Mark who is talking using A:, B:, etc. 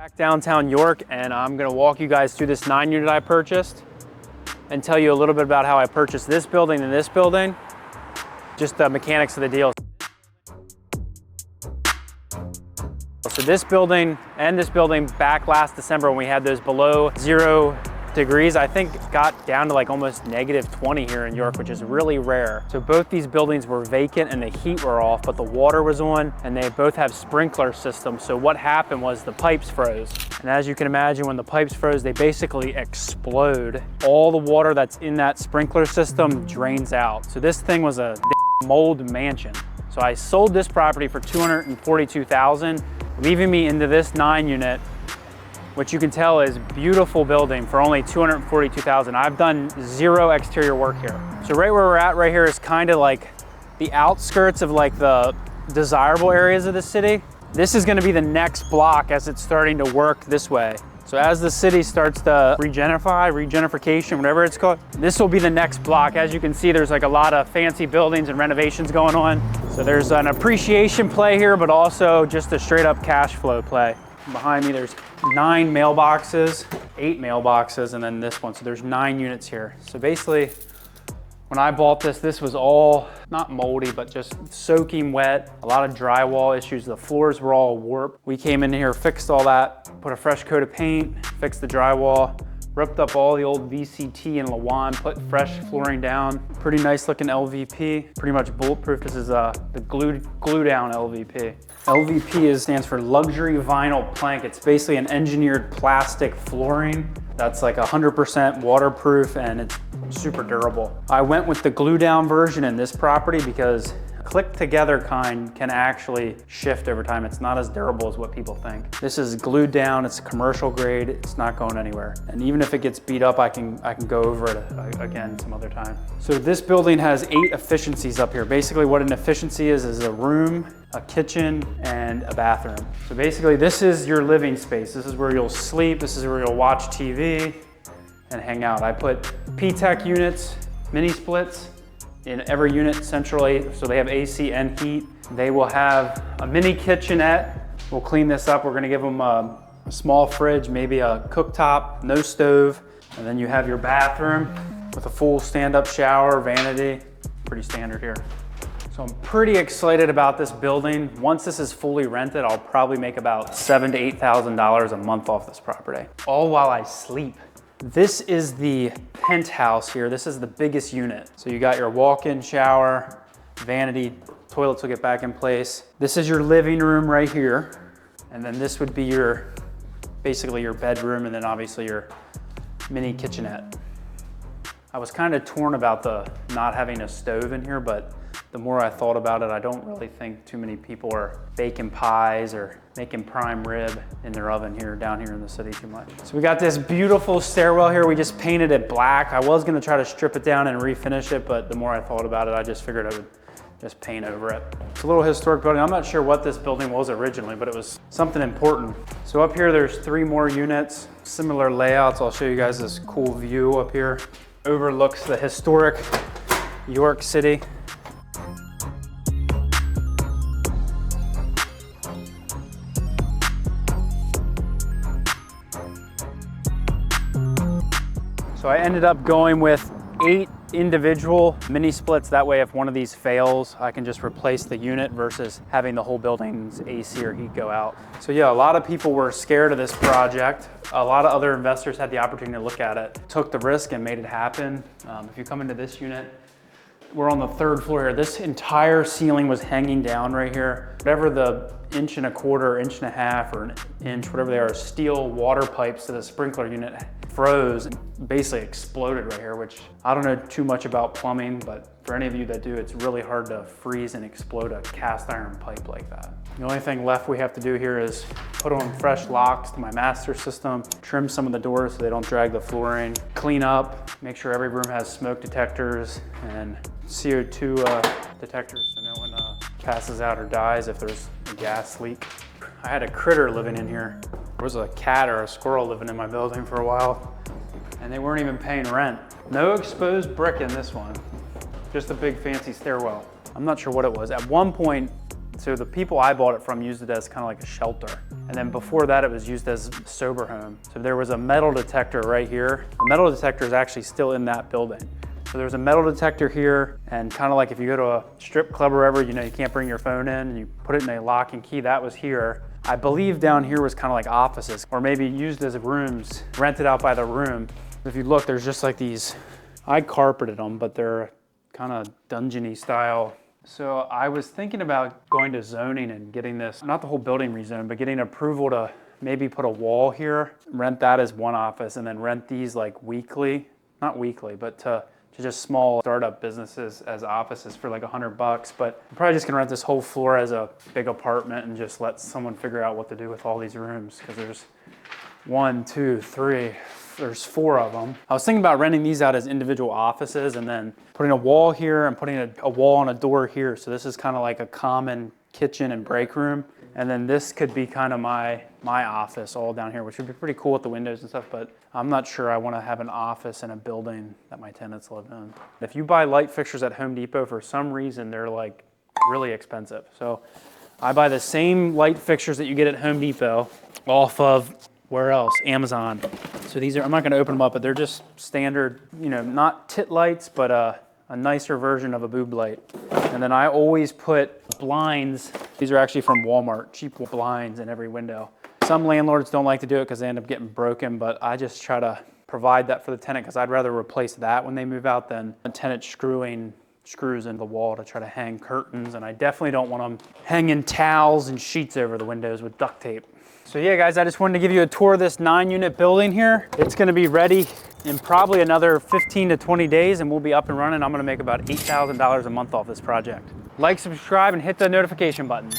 A: Back downtown York, and I'm gonna walk you guys through this 9-unit I purchased and tell you a little bit about how I purchased this building and this building, just the mechanics of the deal. So this building and this building back last December when we had those below 0 degrees, I think got down to like almost -20 here in York, which is really rare. So both these buildings were vacant and the heat were off, but the water was on, and they both have sprinkler systems. So what happened was the pipes froze. And as you can imagine, when the pipes froze, they basically explode. All the water that's in that sprinkler system drains out. So this thing was a mold mansion. So I sold this property for $242,000, leaving me into this 9-unit, which you can tell is beautiful building for only $242,000. I've done 0 exterior work here. So right where we're at right here is kind of like the outskirts of like the desirable areas of the city. This is gonna be the next block as it's starting to work this way. So as the city starts to regentrification, whatever it's called, this will be the next block. As you can see, there's like a lot of fancy buildings and renovations going on. So there's an appreciation play here, but also just a straight up cash flow play. Behind me, there's 9 mailboxes, 8 mailboxes, and then this one. So there's 9 units here. So basically, when I bought this, this was all not moldy, but just soaking wet, a lot of drywall issues. The floors were all warped. We came in here, fixed all that, put a fresh coat of paint, fixed the drywall, ripped up all the old VCT and Lawan, put fresh flooring down. Pretty nice looking LVP, pretty much bulletproof. This is the glue down LVP. LVP stands for luxury vinyl plank. It's basically an engineered plastic flooring that's like 100% waterproof and it's super durable. I went with the glue down version in this property because click together kind can actually shift over time. It's not as durable as what people think. This is glued down, it's commercial grade, it's not going anywhere. And even if it gets beat up, I can go over it again some other time. So this building has 8 efficiencies up here. Basically what an efficiency is a room, a kitchen, and a bathroom. So basically this is your living space. This is where you'll sleep, this is where you'll watch TV and hang out. I put P-Tech units, mini splits, in every unit centrally, so they have AC and heat. They will have a mini kitchenette. We'll clean this up. We're gonna give them a small fridge, maybe a cooktop, no stove, and then you have your bathroom with a full stand-up shower, vanity, pretty standard here. So I'm pretty excited about this building. Once this is fully rented, I'll probably make about $7,000 to $8,000 a month off this property, all while I sleep. This is the penthouse here. This is the biggest unit. So you got your walk-in shower, vanity, toilets will get back in place. This is your living room right here. And then this would be basically your bedroom, and then obviously your mini kitchenette. I was kind of torn about the not having a stove in here, but the more I thought about it, I don't really think too many people are baking pies or making prime rib in their oven down here in the city too much. So we got this beautiful stairwell here. We just painted it black. I was gonna try to strip it down and refinish it, but the more I thought about it, I just figured I would just paint over it. It's a little historic building. I'm not sure what this building was originally, but it was something important. So up here, there's 3 more units, similar layouts. I'll show you guys this cool view up here. Overlooks the historic York City. So I ended up going with 8 individual mini splits. That way, if one of these fails, I can just replace the unit versus having the whole building's AC or heat go out. So yeah, a lot of people were scared of this project. A lot of other investors had the opportunity to look at it, took the risk and made it happen. If you come into this unit, we're on the 3rd floor here. This entire ceiling was hanging down right here. Whatever the 1.25 inches, 1.5 inches, or an inch, whatever they are, steel water pipes to the sprinkler unit froze and basically exploded right here, which I don't know too much about plumbing, but for any of you that do, it's really hard to freeze and explode a cast iron pipe like that. The only thing left we have to do here is put on fresh locks to my master system, trim some of the doors so they don't drag the flooring, clean up, make sure every room has smoke detectors and CO2 detectors so no one passes out or dies if there's a gas leak. I had a critter living in here. There was a cat or a squirrel living in my building for a while, and they weren't even paying rent. No exposed brick in this one, just a big fancy stairwell. I'm not sure what it was. At one point, so the people I bought it from used it as kind of like a shelter. And then before that, it was used as a sober home. So there was a metal detector right here. The metal detector is actually still in that building. So there's a metal detector here, and kind of like if you go to a strip club or whatever, you know, you can't bring your phone in, and you put it in a lock and key, that was here. I believe down here was kind of like offices, or maybe used as rooms, rented out by the room. If you look, there's just like these, I carpeted them, but they're kind of dungeony style. So I was thinking about going to zoning and getting this, not the whole building rezoned, but getting approval to maybe put a wall here, rent that as one office, and then rent these like weekly, not weekly, but to just small startup businesses as offices for like $100. But I'm probably just gonna rent this whole floor as a big apartment and just let someone figure out what to do with all these rooms, because there's 1, 2, 3, there's 4 of them. I was thinking about renting these out as individual offices and then putting a wall here and putting a wall and a door here. So this is kind of like a common kitchen and break room. And then this could be kind of my office all down here, which would be pretty cool with the windows and stuff, but I'm not sure I want to have an office in a building that my tenants live in. If you buy light fixtures at Home Depot, for some reason, they're like really expensive. So I buy the same light fixtures that you get at Home Depot off of, where else? Amazon. So these are, I'm not gonna open them up, but they're just standard, you know, not tit lights, but a nicer version of a boob light. And then I always put blinds. These are actually from Walmart, cheap blinds in every window. Some landlords don't like to do it because they end up getting broken, but I just try to provide that for the tenant because I'd rather replace that when they move out than a tenant screwing screws into the wall to try to hang curtains. And I definitely don't want them hanging towels and sheets over the windows with duct tape. So yeah, guys, I just wanted to give you a tour of this 9-unit building here. It's gonna be ready in probably another 15 to 20 days and we'll be up and running. I'm gonna make about $8,000 a month off this project. Like, subscribe, and hit the notification button.